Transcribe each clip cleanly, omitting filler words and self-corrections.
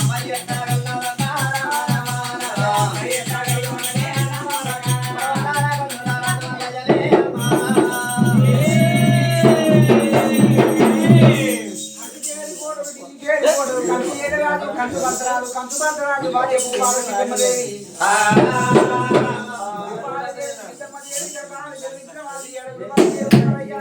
Vaya మంచు పంటరాజు భార్య భూపాల సీతమ్మదేవి జన్మించిన వాళ్ళు 7 మంది ఉన్నారయ్యా.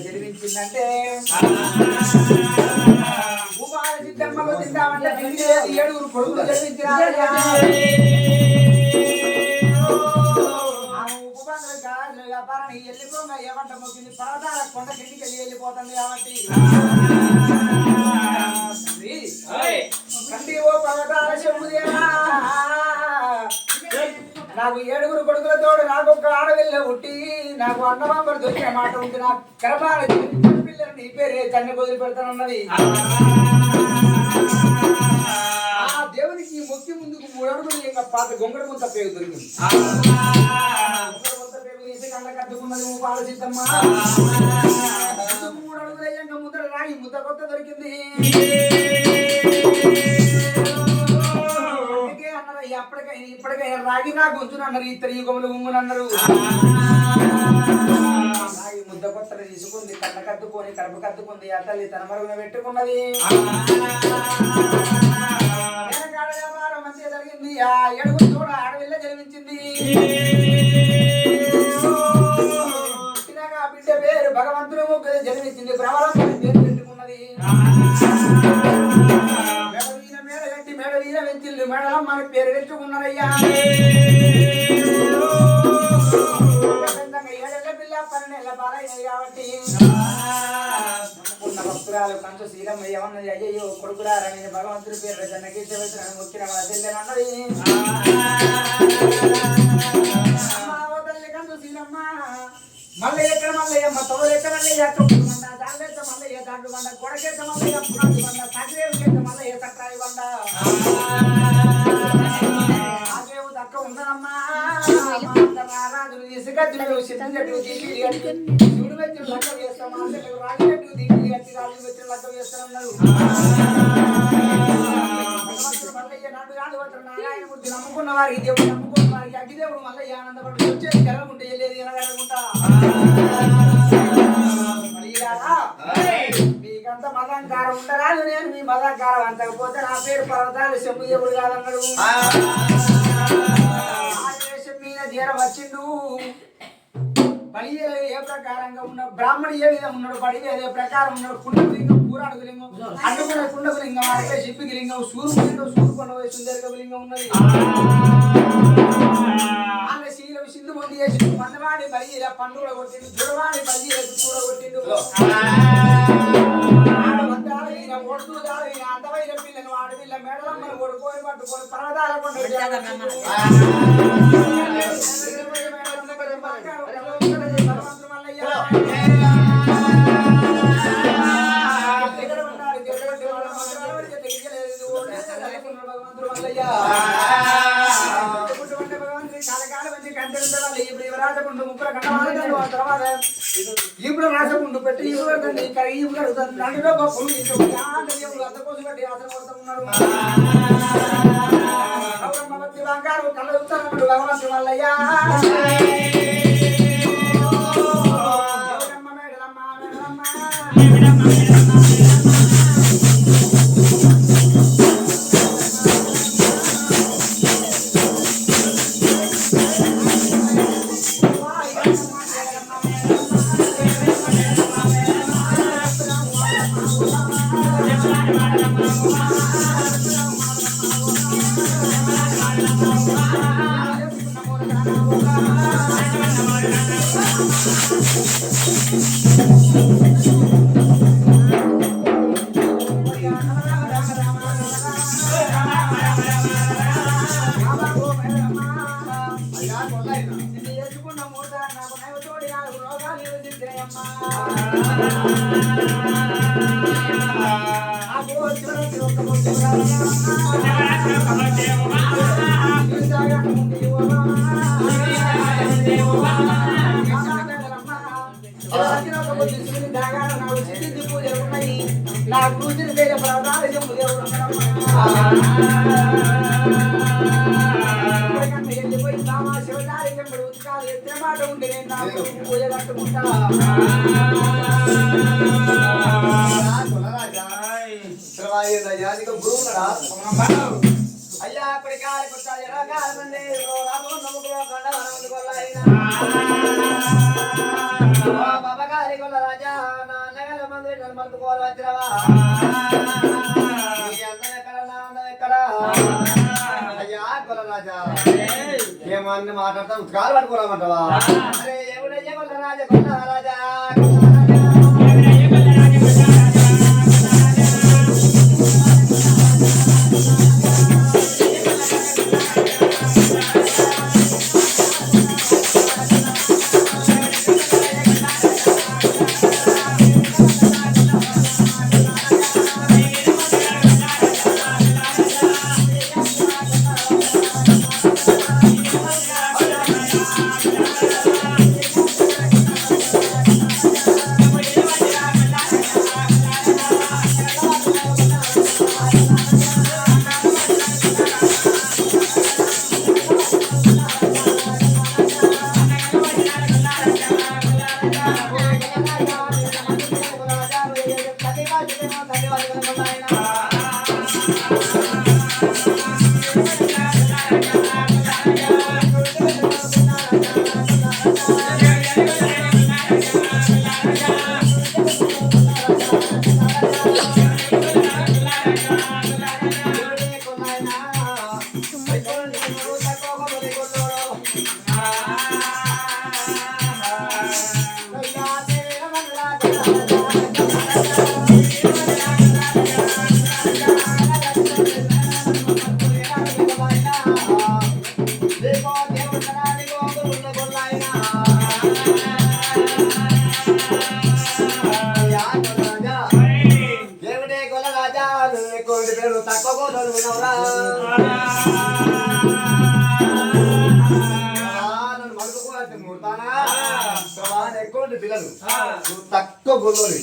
జరిపించిందంటే భూపాల సిద్ధమ్మలో తిందామంటే 7 కొడుకులు జరిపించినారు. వ్యాపారాన్ని వెళ్ళిపోగా ఏమంట మొక్కింది పర్వతాల కొండ కిందికి వెళ్ళిపోతుంది కాబట్టి కండి ఓ పర్వతాల చెప్పుదేవా నాకు 7 కొడుకుల తోడు నాకు ఒక ఆడవిల్ల పుట్టి నాకు అన్నమాంబరు దొరికిన మాట ఉంది. నా గర్భాల పిల్లలు నీ పేరే కన్ను వదిలి పెడతానన్నది. ఆ దేవునికి మొక్కి ముందుకు 3 అడుగులు ఇంకా పాత గొంగడ ముంత పేరు దొరికింది. కళ్ళ కట్టుకున్నది భూపాల సిద్ధమ్మ. 3 అడుగులు అయ్యాక ముద్ర రాగి ముద్ద కొత్త దొరికింది. ఇప్పటికైనా రాగి నా గొంతును అన్నారు. ఇద్దరు యుగములు ఉంగునన్నారు. రాగి ముద్ద కొత్తలు తీసుకుంది. కళ్ళ కద్దుకొని కడుపు కద్దుకుంది. ఆ తల్లి తన మరుగున పెట్టుకున్నది. వ్యాపారం మంచిగా జరిగింది. ఆ 7 తోడ ఆడవిల్ల జన్మించింది. బిడ్డ పేరు భగవంతుడు ముగ్గురు జన్మించింది. ప్రవరం పేరు పెట్టుకున్నది. మేడ వీర వెంచిల్లు మేడలం మన పేరు పెట్టుకున్నారయ్యా. 7 పిల్ల 12 పాలైనది కాబట్టి ఉన్న భక్తురాలు కంచు శ్రీరమ్మ ఏమన్నది, అయ్యో కొడుకులారా నేను భగవంతుడి పేరు జన్నకీర్తి మొక్కిన మన చెల్లెనన్నది. తల్లి కంచు శ్రీరమ్మ మళ్ళీ ఎక్కడ మల్లయ్యమ్మ తోడు ఎక్కడ మల్లయ్య దాంట్లో మల్లయ్య దాంట్లో బండ కొడకెత్త మల్లయ్య పునాది బండ తగ్గేత మల్లయ్య తట్టాయి బండ ఆగేవు దక్క ఉండదమ్మా. రాజులు తీసుకచ్చుడు సిద్ధం చెట్టు శివుడు వెచ్చిన లెక్క వేస్తాం. రాజు చెట్టు దిగి వచ్చి రాజు వెచ్చిన లెక్క వేస్తానన్నారు. మల్లయ్య నన్ను కాదు నారాయణ మూర్తి నమ్ముకున్న వారికి దేవుడు నమ్ముకున్న వారికి అగ్గిదేవుడు మల్లయ్య ఆనందపడు వచ్చేది కలగకుంటే వెళ్ళేది ఎనగలగుంటా. మీకంత మదంకారం ఉండరాదు. నేను మీ మదంకారం అంతకపోతే నా పేరు పర్వతాలు శంభుదేవుడు కాదన్నాడు. ఆదేశం మీద జీర వచ్చిండు. బలి ఏ ప్రకారంగా ఉన్న బ్రాహ్మణి ఏ విధంగా ఉన్నాడు, బడి అదే ప్రకారం ఉన్నాడు. కుండకు లింగం కూరాడుకు లింగం అడ్డుకున్న కుండకు లింగం అడిగే శిప్పికి లింగం సూరుకొండ సుందరిక లింగం ఉన్నది. శీలం సింధు మంది చేసి పన్నవాడి బలి పండుగ కొట్టిండు. చూడవాడి బలి చూడ కొట్టిండు. అందమైన పిల్లను ఆడపిల్ల మేడలమ్మను కొడుకొని పట్టుకొని పర్వతాల కొండ ఇప్పుడు రాజకుండు పెట్టి నడులో గొప్పలు అంతకోసం బట్టి ఆసన పడుతున్నాడు. బంగారు కళ్ళ ఉత్తరముడు భగవంతుడు మల్లయ్య. పూజలు ఉన్నాయి. నా కూతురి పేరు ప్రధాన చెంపు దేవుడు వెళ్ళిపోయి రామా శివనారి చెంపుడు ఉత్కాలు ఎత్తిన మాట ఉండి నేను నా పూజ కట్టుకుంటా అయ్యా అక్కడి కాలి కొట్టాలి రాగాలండి బాబా గారి కొల్ల రాజా నాన్నగారి మంది మలుపుకోవాలి వచ్చినవా అందం ఎక్కడ నా అందం ఎక్కడ అయ్యా కొల్ల రాజా ఏమన్నా మాట్లాడతా ఉత్కాలు పట్టుకోరామంటావా అరే ఎవడయ్యా కొల్ల రాజా కొల్ల రాజా పిల్లలు తక్కువ గొల్లోని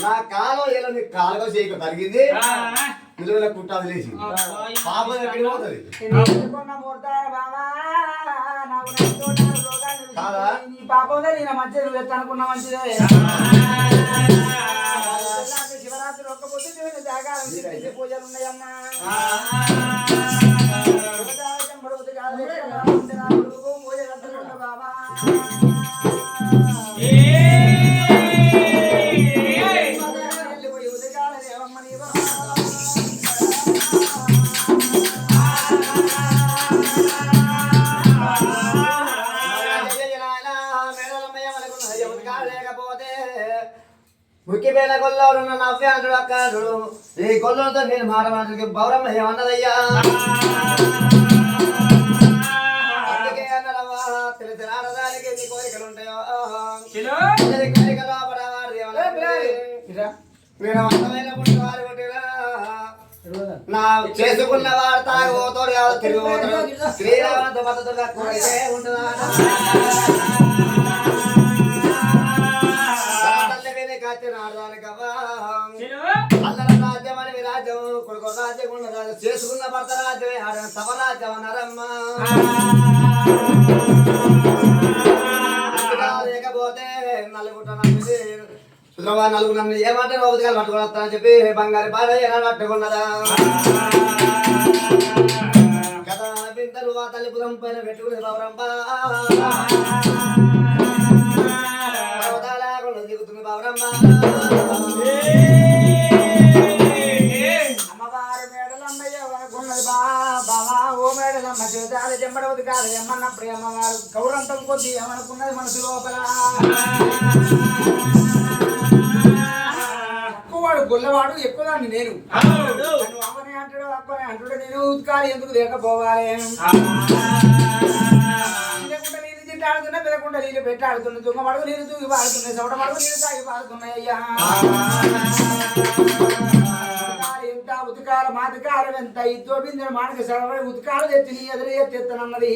నా కాలం ఇలా నీ కాలుగా చేయక తరిగింది నిలువల కుట్ట వదిలేసి పాపం ఎక్కడికి పోతుంది కాదా నీ పాపం మంచిది నువ్వు ఎత్త అనుకున్నా మంచిదే శివరాత్రి ఒక్క పొద్దు జాగారం పూజలు ఉన్నాయమ్మా పూజ కట్టుకుంటా బాబా ముఖ్యమైన గొల్లోడు నవ్వే అంటుడు అక్కడు ఈ గొల్లులతో నేను మారడానికి బౌరమ్మ ఏమన్నదయ్యా అందుకే అన్నదమ్మా తెలిసిన ఆడదానికి ఎన్ని కోరికలు ఉంటాయో కోరికలు మీరు అందమైన పుట్టి వారి పుట్టినా నా చేసుకున్న వాడు తాగబోతాడు ఎవరు తిరిగిపోతాడు శ్రీరామంత మద్దతుగా కోరికే ఉంటుందా అల్లర రాజ్యం అని విరాజ్యం కొడుకు రాజ్యం ఉండదు చేసుకున్న భర్త రాజ్యమే ఆడ సవరాజ్యం అన్నారమ్మా లేకపోతే నలుగుట నలుగురు నన్ను ఏమంటే బతుకాలు పట్టుకుని వస్తానని చెప్పి బంగారు భార్య పట్టుకున్నదా కదా బిందరు ఆ తల్లిపురం పైన పెట్టుకుని బౌరంబ దిగుతుంది బౌరమ్మ అమ్మవారు మేడలమ్మయ్య వరకున్నది బావా ఓ మేడలమ్మ చేతాలు చెంబడవది కాదు ఎమ్మన్నప్పుడు అమ్మవారు కౌరంతం కొద్ది ఏమనుకున్నది మనసు లోపల తక్కువవాడు గొల్లవాడు ఎక్కువదాన్ని నేను అమ్మని అంటాడు అక్కని అంటాడు నేను ఉత్కాలు ఎందుకు లేకపోవాలి ఆడుతున్నా పెరగకుండా నీళ్ళు పెట్టి ఆడుతున్నాయి దుంగ మడుగు నీళ్ళు తూగి పాడుతున్నాయి చోట మడుగు నీళ్ళు తాగి పాడుతున్నాయి అయ్యా ఎంత ఉతకాల మాతకాలం ఎంత ఇద్దోపింది మానక సడబడి ఉతకాలు తెచ్చి నీ ఎదురు ఎత్తెత్తనన్నది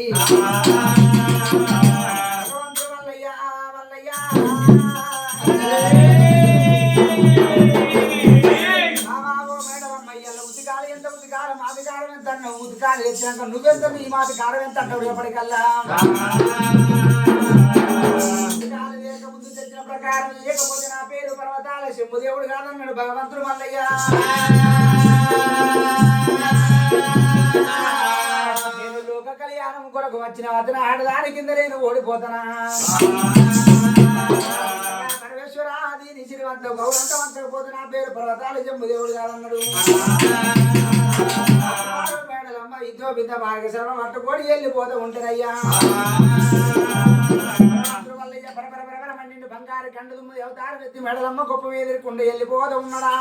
వల్లయ్యా వల్లయ్యా కారం ఎంత అన్నావు ఉతకాలు తెచ్చినాక నువ్వెంత ఈ మాట కారం ఎంత అంటావు రేపటికల్లా ఉతకాలు లేకముందు తెచ్చిన ప్రకారం లేకపోతే నా పేరు పర్వతాల శంభుదేవుడు కాదన్నాడు భగవంతుడు మల్లయ్య నేను లోక కళ్యాణం కొరకు వచ్చిన అతను ఆడదాని కింద నేను ఓడిపోతానా పరమేశ్వర దీని శ్రీవంత గౌరవంతవంతకు పోతే నా పేరు పర్వతాల శంభుదేవుడు కాదన్నాడు మేడలమ్మ ఇదో బిద్ద భాగశ్రమ పట్టుకొని వెళ్ళిపోతూ ఉంటారయ్యా మండి బంగారు కండు దుమ్ము అవతారం ఎత్తి మెడలమ్మ గొప్ప ఎదుర్కొండ వెళ్ళిపోతూ ఉన్నాడా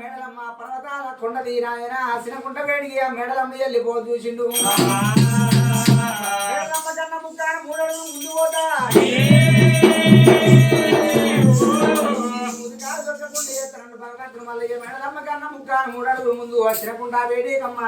మేడలమ్మ పర్వతాల కొండ తీరాయన సినకుంట వేడికి ఆ మేడలమ్మ వెళ్ళిపో చూసిండు మేడలమ్మ కన్నా ముక్కాన మూడడుగు ముందు పోతా భగవంతుడు మల్లయ్య మేడలమ్మ కన్నా ముక్కాన మూడడుగులు ముందు వచ్చినకుండా వేడికమ్మ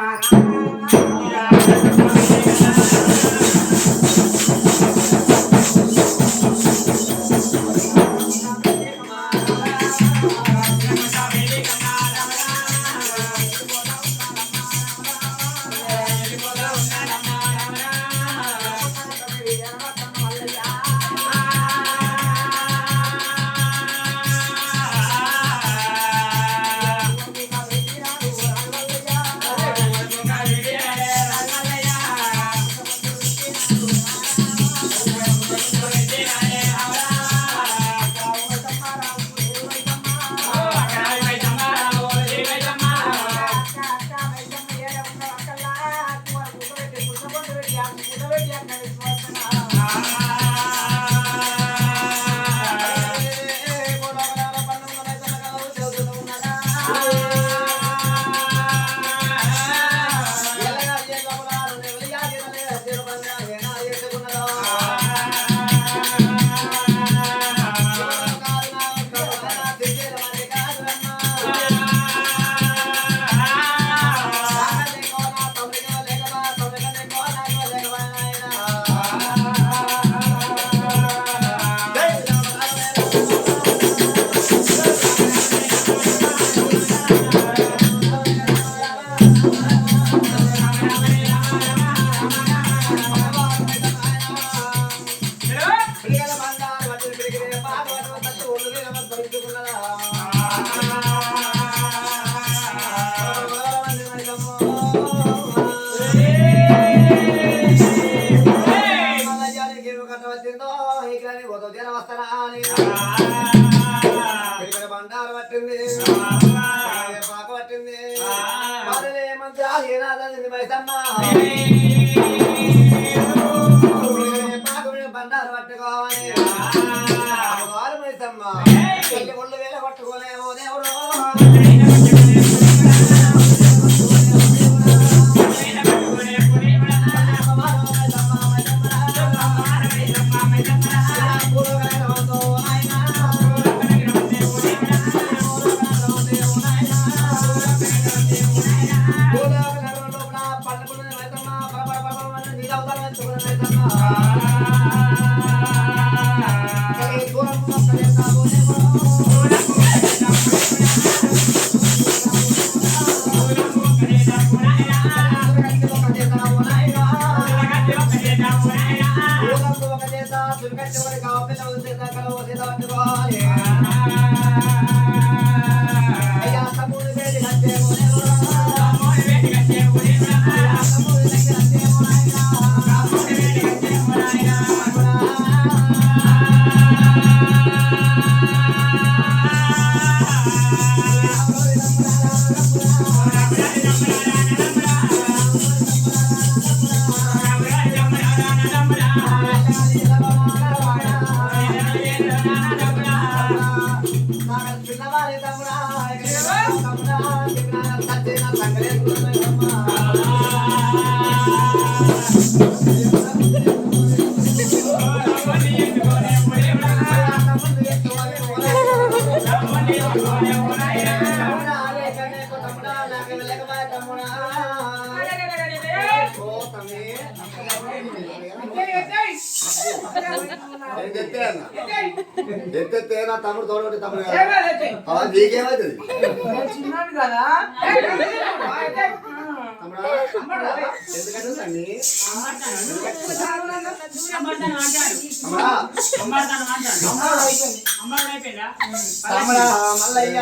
బండారు పట్టుకోవాలి ఒళ్ళు వేల పట్టుకోలేమో దేవుడు Hey! ఎత్తే నా తమ్ముడు తోడు తమ్ముడు నీకేమవుతుంది చిన్నాడు కదా ఎందుకంటే సండి తమ్ముడా మల్లయ్య